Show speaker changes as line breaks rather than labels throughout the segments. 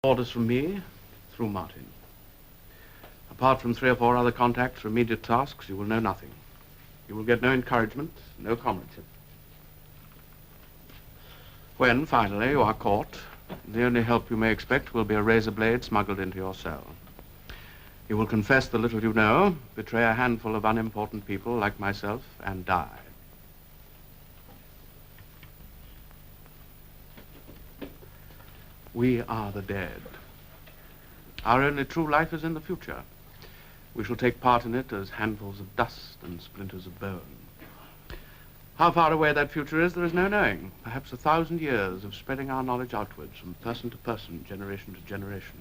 Orders from me through Martin. Apart from 3 or 4 other contacts for immediate tasks, you will know nothing. You will get no encouragement, no comradeship. When, finally, you are caught, the only help you may expect will be a razor blade smuggled into your cell. You will confess the little you know, betray a handful of unimportant people like myself, and die. We are the dead. Our only true life is in the future. We shall take part in it as handfuls of dust and splinters of bone. How far away that future is, there is no knowing. Perhaps 1,000 years of spreading our knowledge outwards from person to person, generation to generation.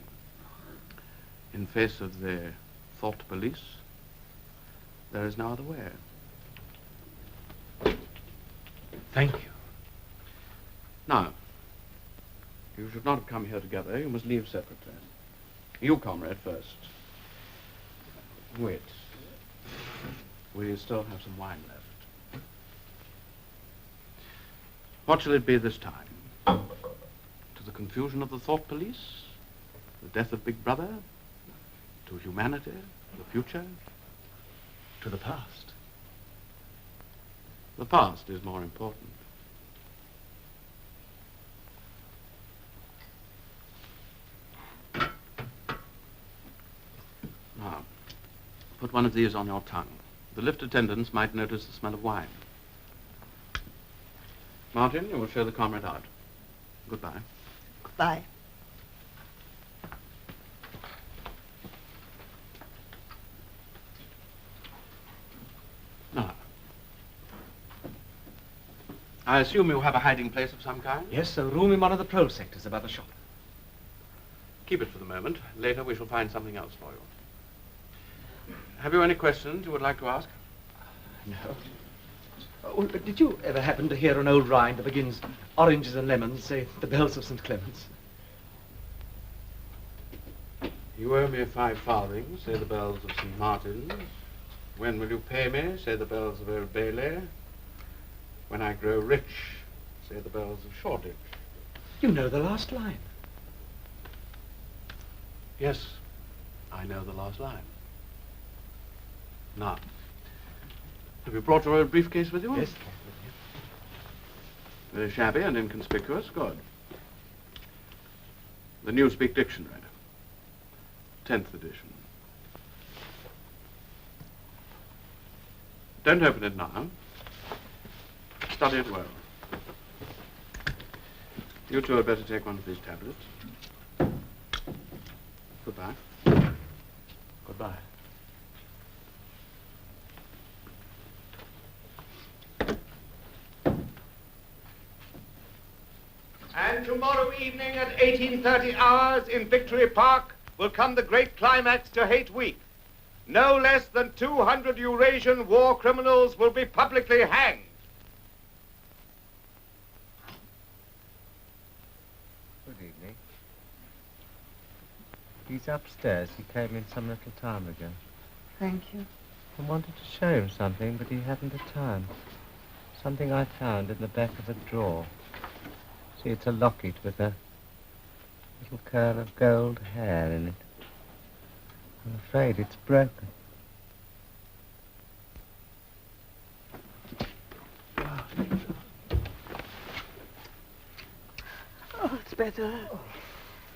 In face of the thought police, there is no other way.
Thank you.
Now, you should not have come here together. You must leave separately. You, comrade, first. Wait. We still have some wine left. What shall it be this time? To the confusion of the thought police? The death of Big Brother? To humanity? The future?
To the past.
The past is more important. Now, put one of these on your tongue. The lift attendants might notice the smell of wine. Martin, you will show the comrade out. Goodbye.
Goodbye.
Now, I assume you have a hiding place of some kind?
Yes, a room in one of the prole sectors above the shop.
Keep it for the moment. Later we shall find something else for you. Have you any questions you would like to ask?
No. Oh, did you ever happen to hear an old rhyme that begins, oranges and lemons, say, the bells of St. Clement's?
You owe me 5 farthings, say the bells of St. Martin's. When will you pay me, say the bells of Old Bailey. When I grow rich, say the bells of Shoreditch.
You know the last line.
Yes, I know the last line. Now, have you brought your old briefcase with you?
Yes.
Very shabby and inconspicuous. Good. The Newspeak Dictionary. 10th edition. Don't open it now. Study it well. You two had better take one of these tablets. Goodbye.
Goodbye.
And tomorrow evening at 18:30 hours in Victory Park will come the great climax to Hate Week. No less than 200 Eurasian war criminals will be publicly hanged.
Good evening. He's upstairs. He came in some little time ago.
Thank you.
I wanted to show him something, but he hadn't the time. Something I found in the back of a drawer. See, it's a locket with a little curl of gold hair in it. I'm afraid it's broken.
Oh, it's better.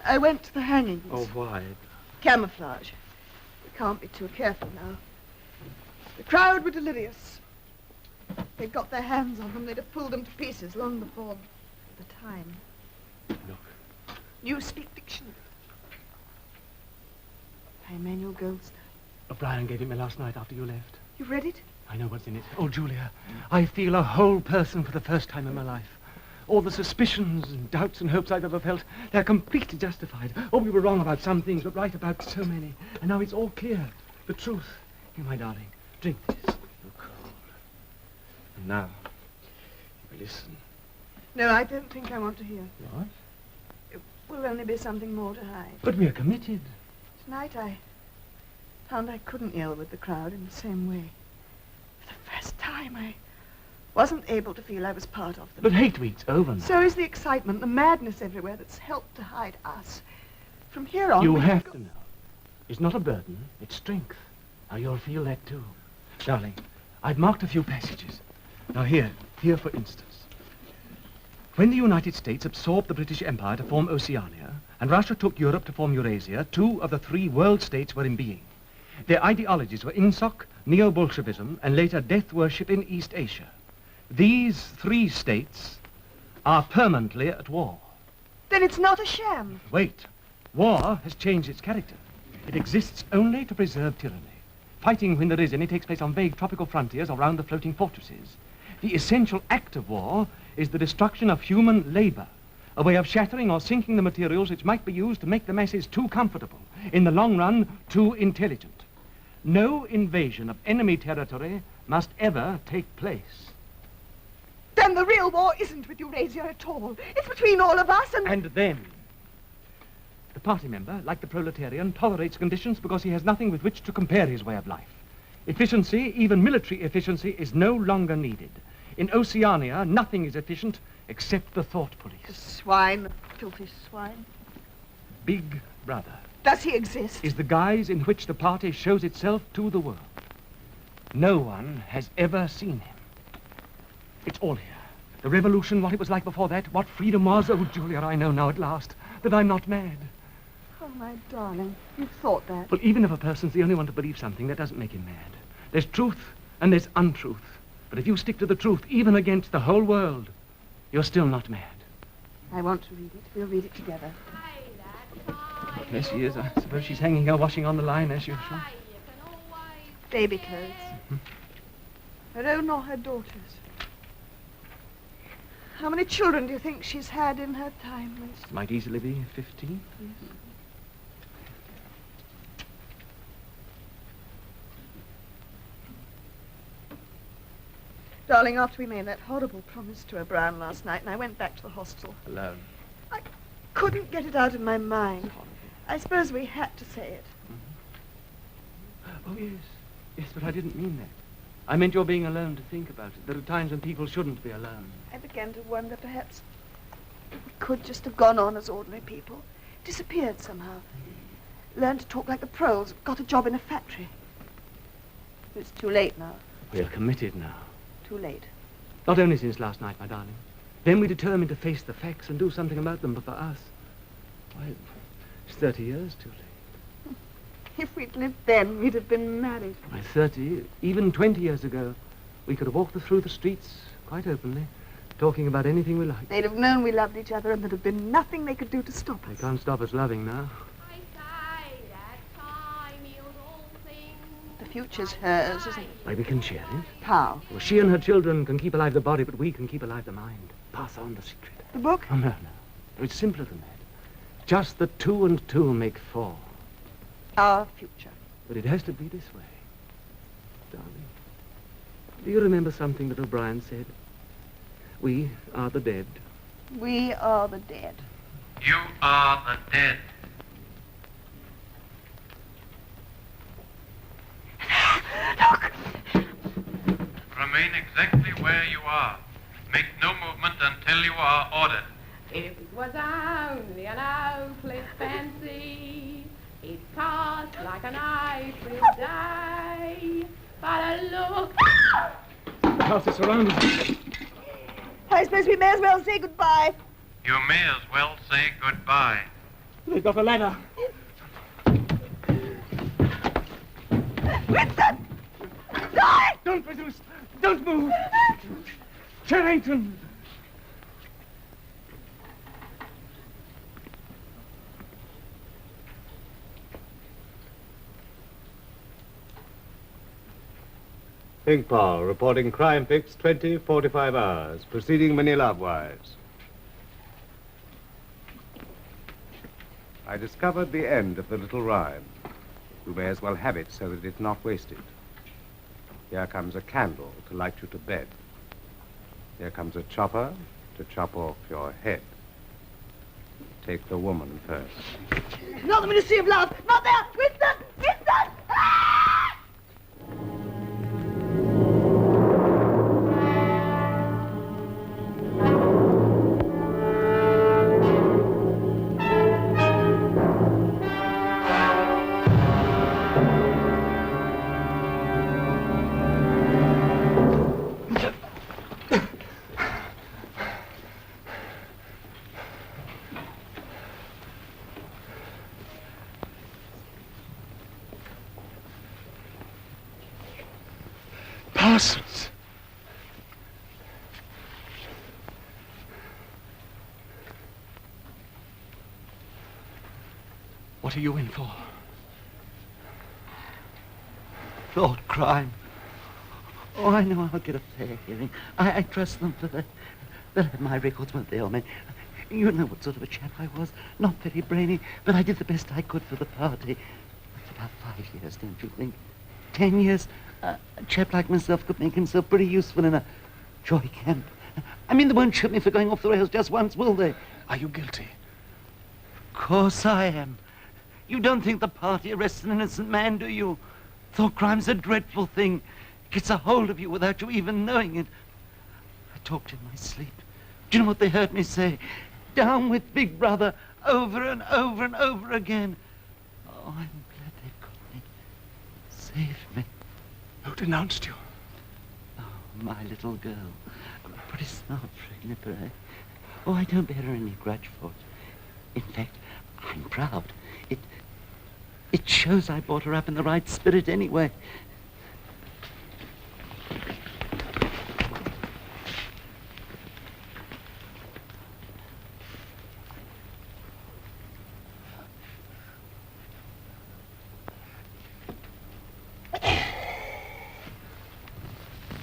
I went to the hangings.
Oh, why?
Camouflage. We can't be too careful now. The crowd were delirious. They'd got their hands on them. They'd have pulled them to pieces long before the time.
Look.
Newspeak Dictionary. By Emmanuel Goldstein.
O'Brien gave it me last night after you left.
You read it?
I know what's in it. Oh, Julia, I feel a whole person for the first time in my life. All the suspicions and doubts and hopes I've ever felt, they're completely justified. Oh, we were wrong about some things, but right about so many. And now it's all clear. The truth. Here, my darling, drink this. You're cold. And now, you listen.
No, I don't think I want to hear.
What?
It will only be something more to hide.
But we're committed.
Tonight I found I couldn't yell with the crowd in the same way. For the first time, I wasn't able to feel I was part of them.
But Hate Week's over now.
So is the excitement, the madness everywhere that's helped to hide us. From here on...
You
we
have
can
to know. It's not a burden, it's strength. Now, you'll feel that too. Darling, I've marked a few passages. Now, here for instance. When the United States absorbed the British Empire to form Oceania, and Russia took Europe to form Eurasia, 2 of the 3 world states were in being. Their ideologies were INSOC, Neo-Bolshevism, and later death worship in East Asia. These 3 states are permanently at war.
Then it's not a sham.
Wait. War has changed its character. It exists only to preserve tyranny. Fighting, when there is any, takes place on vague tropical frontiers or around the floating fortresses. The essential act of war is the destruction of human labor, a way of shattering or sinking the materials which might be used to make the masses too comfortable, in the long run, too intelligent. No invasion of enemy territory must ever take place.
Then the real war isn't with Eurasia at all. It's between all of us and...
And then, the party member, like the proletarian, tolerates conditions because he has nothing with which to compare his way of life. Efficiency, even military efficiency, is no longer needed. In Oceania, nothing is efficient except the thought
The
police.
swine, the filthy swine.
Big Brother
Does he exist?
is the guise in which the party shows itself to the world. No one has ever seen him. It's all here. The revolution, what it was like before that, what freedom was. Oh, Julia, I know now at last that I'm not mad.
Oh, my darling, you've thought that.
Well, even if a person's the only one to believe something, that doesn't make him mad. There's truth and there's untruth. But if you stick to the truth, even against the whole world, you're still not mad.
I want to read it. We'll read it together.
There she is. I suppose she's hanging her washing on the line as usual.
Baby clothes. Her own or her daughter's. How many children do you think she's had in her time, Miss?
Might easily be 15.
Yes. Darling, after we made that horrible promise to O'Brien last night, and I went back to the hostel,
Alone.
I couldn't get it out of my mind. I suppose we had to say it.
Oh, yes. Yes, but I didn't mean that. I meant your being alone to think about it. There are times when people shouldn't be alone.
I began to wonder perhaps we could just have gone on as ordinary people, disappeared somehow, learned to talk like the proles, got a job in a factory. But it's too late now.
We're committed now.
Too late.
Not only since last night, my darling. Then we determined to face the facts and do something about them, but for us, why, it's 30 years too late.
If we'd lived then, we'd have been married.
Why, 30, even 20 years ago, we could have walked through the streets quite openly, talking about anything we liked.
They'd have known we loved each other and there'd have been nothing they could do to stop
They
us.
can't stop us loving now.
The future's hers, isn't it?
Why, we can share it.
How?
Well, she and her children can keep alive the body, but we can keep alive the mind. Pass on the secret.
The book?
Oh, no. It's simpler than that. Just that 2 and 2 make 4.
Our future.
But it has to be this way. Darling, do you remember something that O'Brien said? We are the dead.
We are the dead.
You are the dead.
Look!
Remain exactly where you are. Make no movement until you are ordered.
If it was only an hopeless fancy, it cost like an April day. But a look...
The house is surrounded.
I suppose we may as well say goodbye.
You may as well say goodbye.
They've got a ladder.
Winston! Die!
Don't resist. Don't move. Charrington.
Pinkpall, reporting crime fix 20:45 hours, proceeding Manila-wise. I discovered the end of the little rhyme. You may as well have it so that it's not wasted. Here comes a candle to light you to bed. Here comes a chopper to chop off your head. Take the woman first.
Not the Ministry of Love! Not there! Winston! Winston! Ah!
Parsons. What are you in for?
Lord Crime. Oh, I know I'll get a fair hearing. I trust them for that. They'll have my records, won't they, Omen? You know what sort of a chap I was. Not very brainy, but I did the best I could for the party. That's about 5 years, don't you think? 10 years? A chap like myself could make himself pretty useful in a joy camp. I mean, they won't shoot me for going off the rails just once, will they?
Are you guilty?
Of course I am. You don't think the party arrests an innocent man, do you? Thought crime's a dreadful thing. It gets a hold of you without you even knowing it. I talked in my sleep. Do you know what they heard me say? Down with Big Brother, over and over and over again. Oh, I'm glad they've got me. Saved me.
Who denounced you?
Oh, my little girl. Pretty smart for a nipper, eh? Oh, I don't bear her any grudge for it. In fact, I'm proud. It shows I brought her up in the right spirit anyway.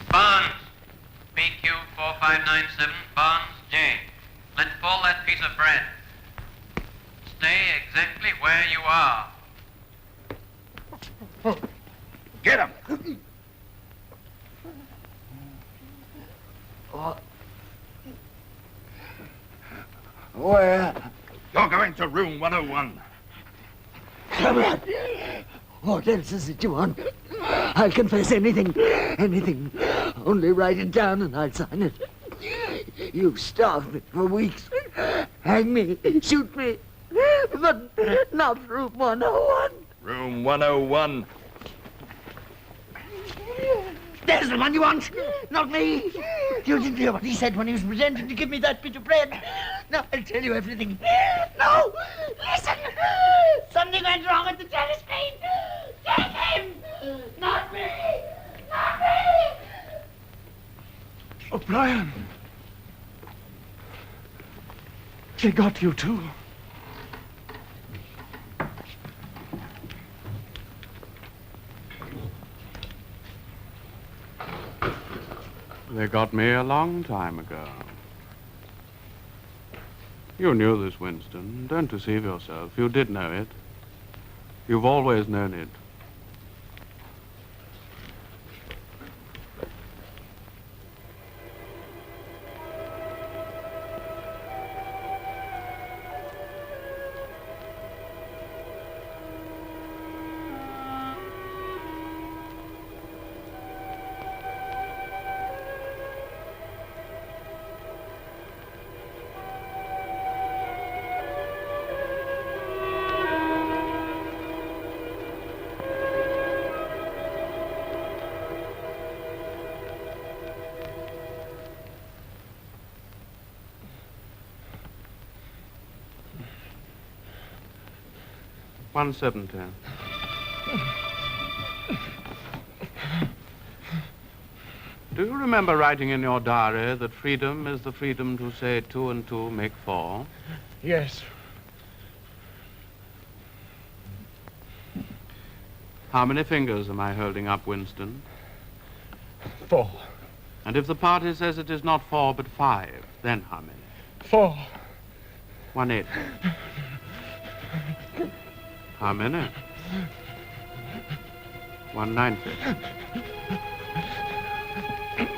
Barnes, PQ 4597, Barnes J. Let fall that piece of bread. Stay exactly where you are.
Get him!
Where?
You're going to room 101.
Come on. What else is it you want? I'll confess anything. Anything. Only write it down and I'll sign it. You've starved me for weeks. Hang me. Shoot me. But not room 101.
Room 101.
There's the one you want. Not me. You didn't hear what he said when he was pretending to give me that bit of bread. Now I'll tell you everything. No! Listen! Something went wrong at the telescreen. Take him! Not me! Not me!
O'Brien. They got you too.
They got me a long time ago. You knew this, Winston. Don't deceive yourself. You did know it. You've always known it. $1.70. Do you remember writing in your diary that freedom is the freedom to say 2 and 2 make 4?
Yes.
How many fingers am I holding up, Winston?
4.
And if the party says it is not 4 but 5, then how many?
4.
1/8. How many? 1/9.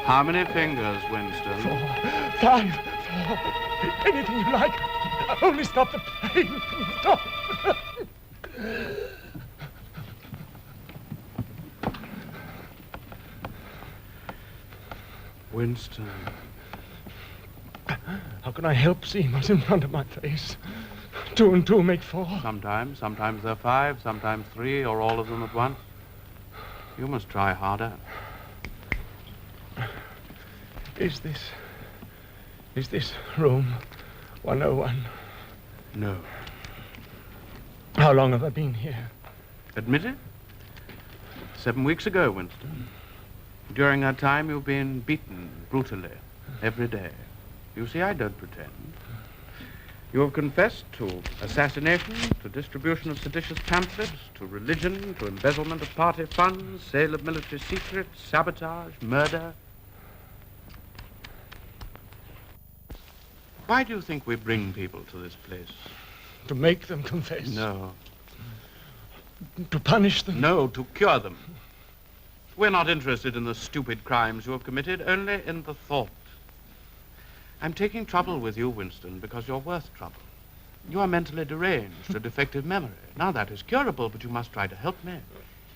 How many fingers, Winston?
4. 5. 4. Anything you like. Only stop the pain. Stop.
Winston.
How can I help seeing what's in front of my face? 2 and 2 make 4.
Sometimes they're 5, sometimes 3, or all of them at once. You must try harder.
Is this room 101?
No.
How long have I been here?
Admit it? 7 weeks ago, Winston. During that time, you've been beaten brutally every day. You see, I don't pretend. You have confessed to assassination, to distribution of seditious pamphlets, to religion, to embezzlement of party funds, sale of military secrets, sabotage, murder. Why do you think we bring people to this place?
To make them confess.
No.
To punish them.
No, to cure them. We're not interested in the stupid crimes you have committed, only in the thought. I'm taking trouble with you, Winston, because you're worth trouble. You are mentally deranged, a defective memory. Now, that is curable, but you must try to help me.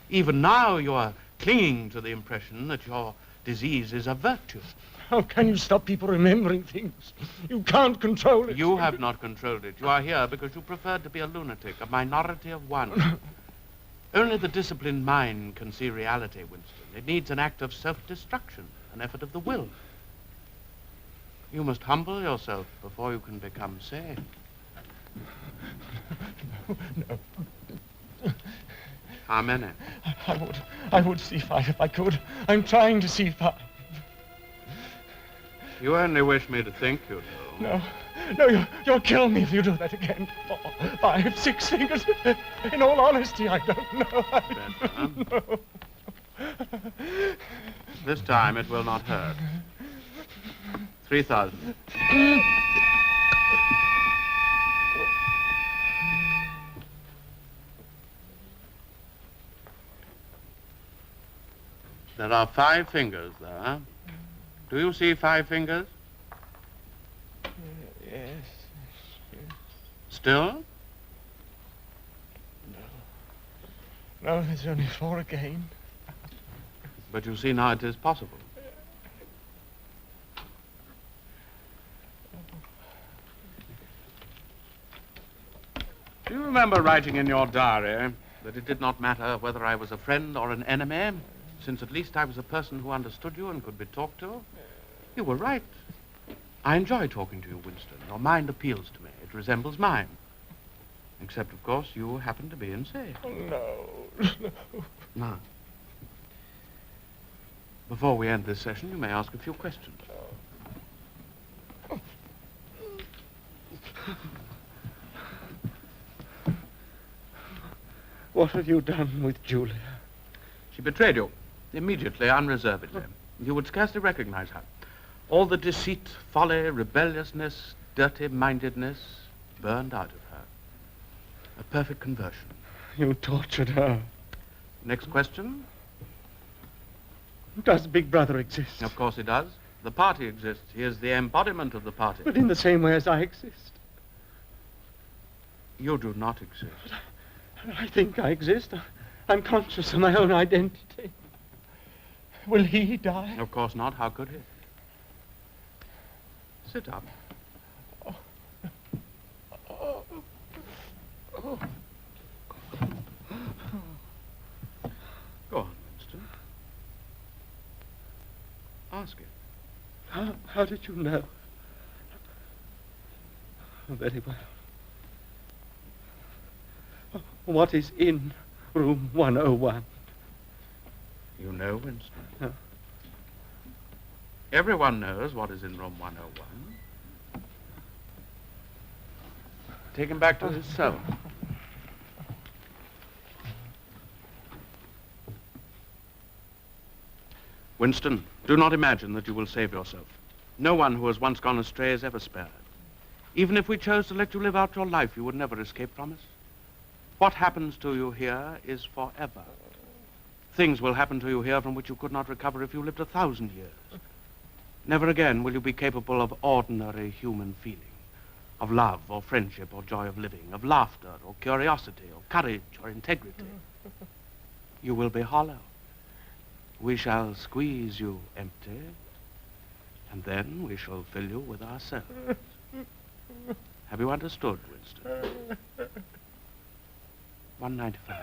Even now, you are clinging to the impression that your disease is a virtue.
How can you stop people remembering things? You can't control it.
You have not controlled it. You are here because you preferred to be a lunatic, a minority of one. Only the disciplined mind can see reality, Winston. It needs an act of self-destruction, an effort of the will. You must humble yourself before you can become sane.
No.
How many?
I would see 5 if I could. I'm trying to see 5.
You only wish me to think you do.
No, you'll kill me if you do that again. 4, 5, 6 fingers. In all honesty, I don't know. I don't know.
This time it will not hurt. 3,000. There are 5 fingers there. Do you see 5 fingers?
Yes.
Still?
No, there's only 4 again.
But you see now it is possible. Do you remember writing in your diary that it did not matter whether I was a friend or an enemy, since at least I was a person who understood you and could be talked to? You were right. I enjoy talking to you, Winston. Your mind appeals to me. It resembles mine. Except, of course, you happen to be insane.
No.
Now, before we end this session, you may ask a few questions.
What have you done with Julia?
She betrayed you, immediately, unreservedly. You would scarcely recognize her. All the deceit, folly, rebelliousness, dirty-mindedness burned out of her. A perfect conversion.
You tortured her.
Next question?
Does Big Brother exist?
Of course he does. The party exists. He is the embodiment of the party.
But in the same way as I exist.
You do not exist.
I think I exist. I'm conscious of my own identity. Will he die?
Of course not. How could he? Sit up. Go on, Winston. Ask it.
How did you know? Oh, very well. What is in room 101?
You know, Winston.
Huh?
Everyone knows what is in room 101. Take him back to his cell. Winston, do not imagine that you will save yourself. No one who has once gone astray is ever spared. Even if we chose to let you live out your life, you would never escape from us. What happens to you here is forever. Things will happen to you here from which you could not recover if you lived 1,000 years. Never again will you be capable of ordinary human feeling, of love or friendship or joy of living, of laughter or curiosity or courage or integrity. You will be hollow. We shall squeeze you empty, and then we shall fill you with ourselves. Have you understood, Winston? 195.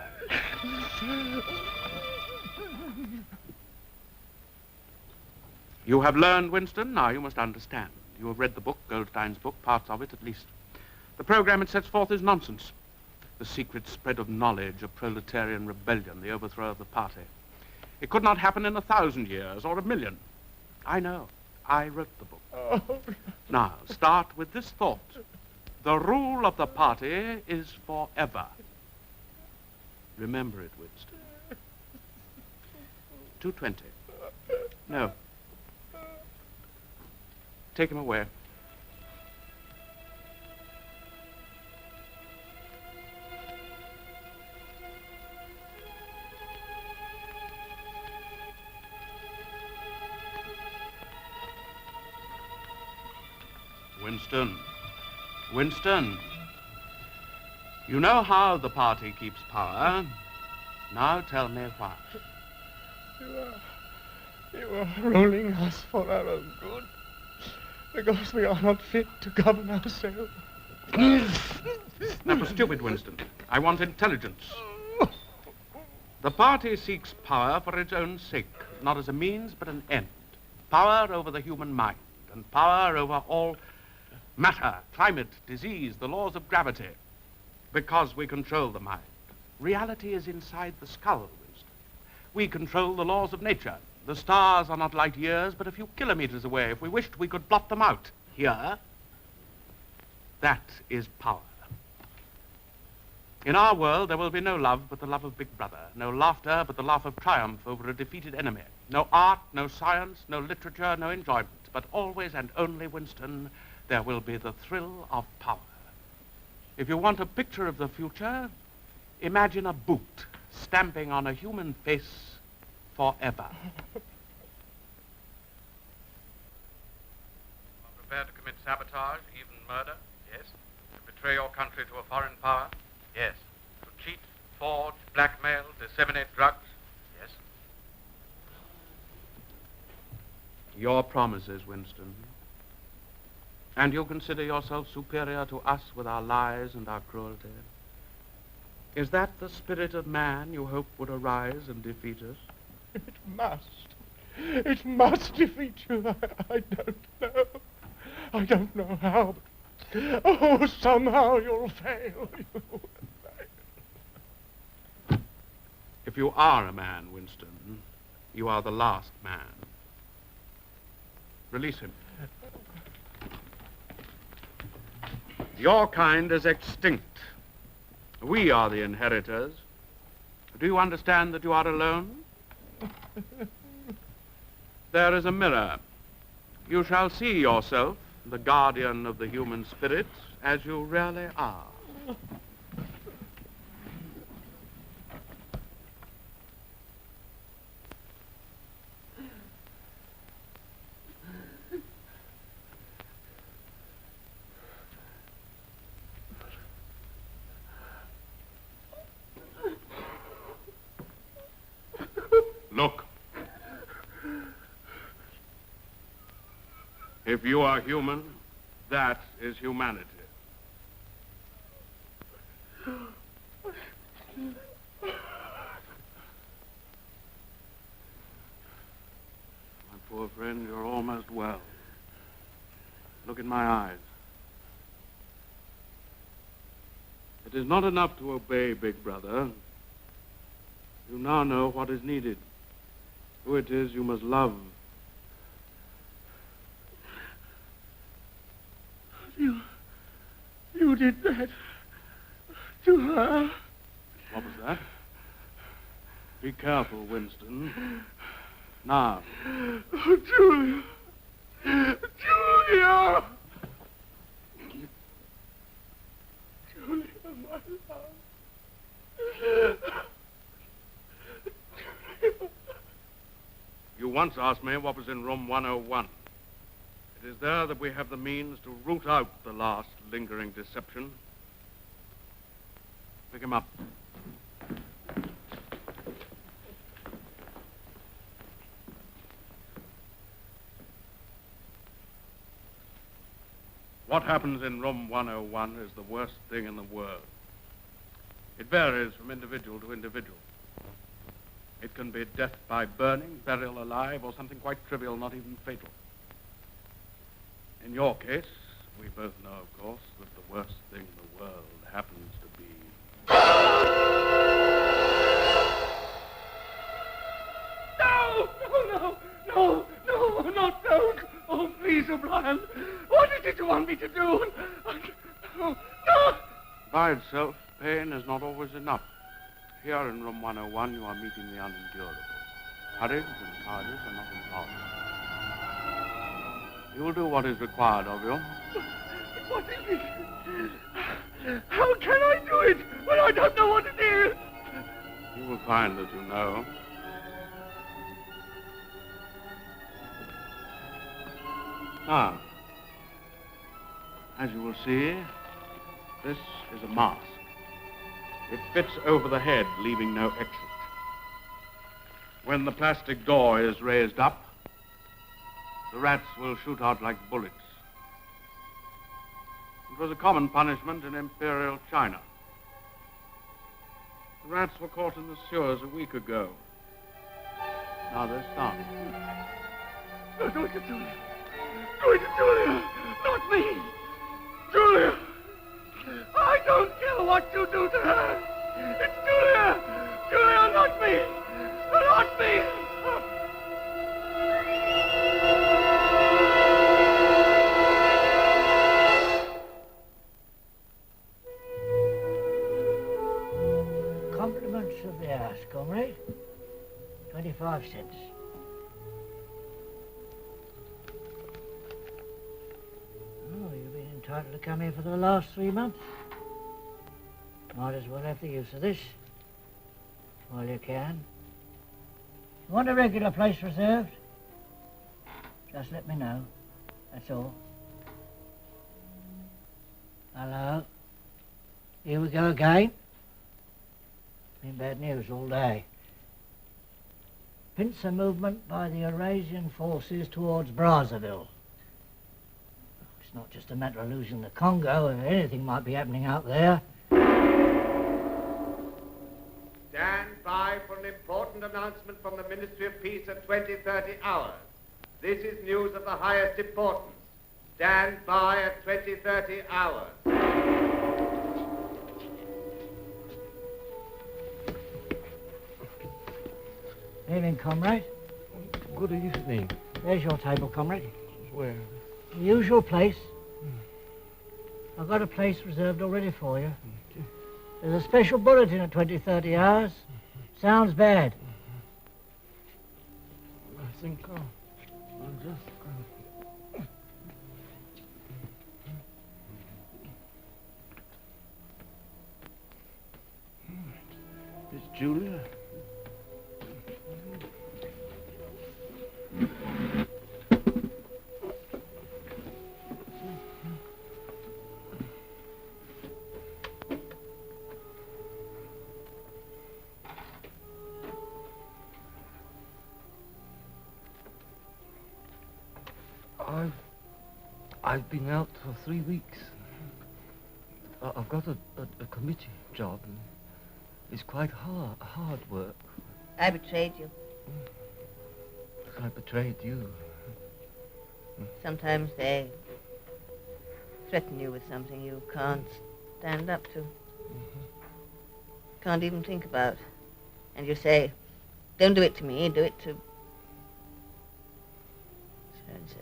You have learned, Winston. Now you must understand. You have read the book, Goldstein's book, parts of it at least. The program it sets forth is nonsense. The secret spread of knowledge, of proletarian rebellion, the overthrow of the party. It could not happen in 1,000 years or 1,000,000. I know. I wrote the book.
Oh.
Now, start with this thought. The rule of the party is forever. Remember it, Winston. 2:20. No. Take him away. Winston. Winston. You know how the party keeps power. Now tell me why.
You are ruling us for our own good, because we are not fit to govern ourselves.
That was stupid, Winston. I want intelligence. The party seeks power for its own sake, not as a means, but an end. Power over the human mind, and power over all matter, climate, disease, the laws of gravity, because we control the mind. Reality is inside the skull, Winston. We control the laws of nature. The stars are not light years, but a few kilometers away. If we wished, we could blot them out. Here, that is power. In our world, there will be no love but the love of Big Brother, no laughter but the laugh of triumph over a defeated enemy, no art, no science, no literature, no enjoyment, but always and only, Winston, there will be the thrill of power. If you want a picture of the future, imagine a boot stamping on a human face forever.
Prepared to commit sabotage, even murder? Yes. To betray your country to a foreign power? Yes. To cheat, forge, blackmail, disseminate drugs? Yes.
Your promises, Winston. And you consider yourself superior to us with our lies and our cruelty? Is that the spirit of man you hope would arise and defeat us?
It must. It must defeat you. I don't know. I don't know how. But, oh, somehow you'll fail.
If you are a man, Winston, you are the last man. Release him. Your kind is extinct. We are the inheritors. Do you understand that you are alone? There is a mirror. You shall see yourself, the guardian of the human spirit, as you really are. Look. If you are human, that is humanity. My poor friend, you're almost well. Look in my eyes. It is not enough to obey Big Brother. You now know what is needed. Who it is you must love.
You did that to her.
What was that? Be careful, Winston. Now.
Oh, Julia. Julia! Julia, my love.
You once asked me what was in room 101. It is there that we have the means to root out the last lingering deception. Pick him up. What happens in room 101 is the worst thing in the world. It varies from individual to individual. It can be death by burning, burial alive, or something quite trivial, not even fatal. In your case, we both know, of course, that the worst thing in the world happens to be...
want me to do? No, no!
By itself, pain is not always enough. Here in room 101, you are meeting the unendurable. Courage and cowardice are not impossible. You will do what is required of you.
What is it? How can I do it when I don't know what it is?
You will find that you know. Ah. As you will see, this is a mask. It fits over the head, leaving no exit. When the plastic door is raised up, the rats will shoot out like bullets. It was a common punishment in Imperial China. The rats were caught in the sewers a week ago. Now they're starving.
No, do it to Julia. Do it to Julia. Not me. Julia. I don't care what you do to her. It's Julia. Julia, not me. Not me.
Compliments of the house, comrade. 25 cents. Oh, you've been entitled to come here for the last 3 months. Might as well have the use of this while you can. You want a regular place reserved? Just let me know. That's all. Hello. Here we go again. Been bad news all day. Pincer movement by the Eurasian forces towards Brazzaville. It's not just a matter of losing the Congo. Anything might be happening out there.
Stand by for an important announcement from the Ministry of Peace at 20:30 hours. This is news of the highest importance. Stand by at 20:30 hours.
Evening, comrade.
Good evening.
There's your table, comrade.
Where?
The usual place. I've got a place reserved already for you. There's a special bulletin at 20:30 hours. Sounds bad.
I think I'll just go. It's Julia. I've been out for 3 weeks. I've got a committee job, and it's quite hard work.
I betrayed you.
I betrayed you.
Sometimes they threaten you with something you can't stand up to. Can't even think about. And you say, don't do it to me, do it to so-and-so.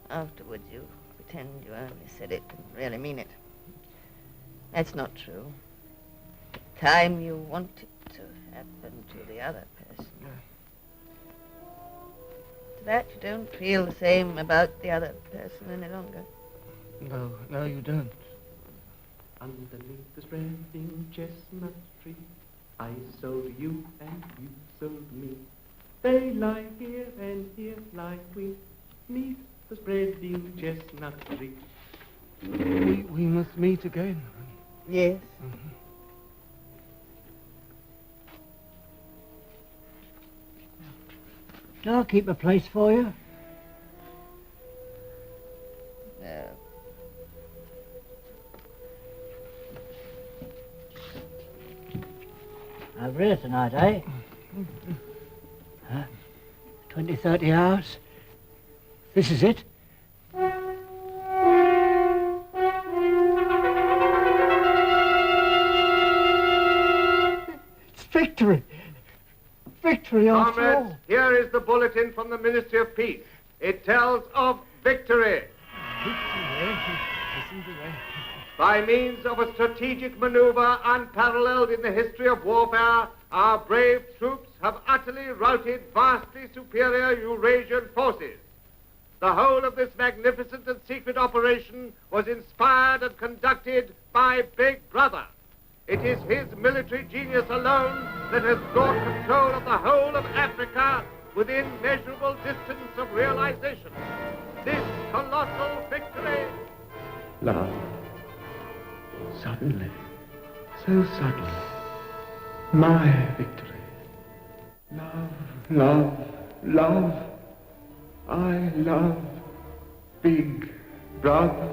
Afterwards you pretend you only said it and really mean it. That's not true. The time you want it to happen to the other person. After that you don't feel the same about the other person any longer.
No, you don't.
Underneath the spreading chestnut tree, I sold you and you sold me. They lie here and here lie we, neath the spreading chestnut tree.
We must meet again.
Yes.
Shall I keep a place for you?
No.
Over here tonight, eh? 20-30 hours. This is it. It's victory. Victory after all.
Comrades, here is the bulletin from the Ministry of Peace. It tells of victory. By means of a strategic maneuver unparalleled in the history of warfare, our brave troops have utterly routed vastly superior Eurasian forces. The whole of this magnificent and secret operation was inspired and conducted by Big Brother. It is his military genius alone that has brought control of the whole of Africa within measurable distance of realization. This colossal victory...
Love. Suddenly. So suddenly. My victory. Love, love, love. I love Big Brother.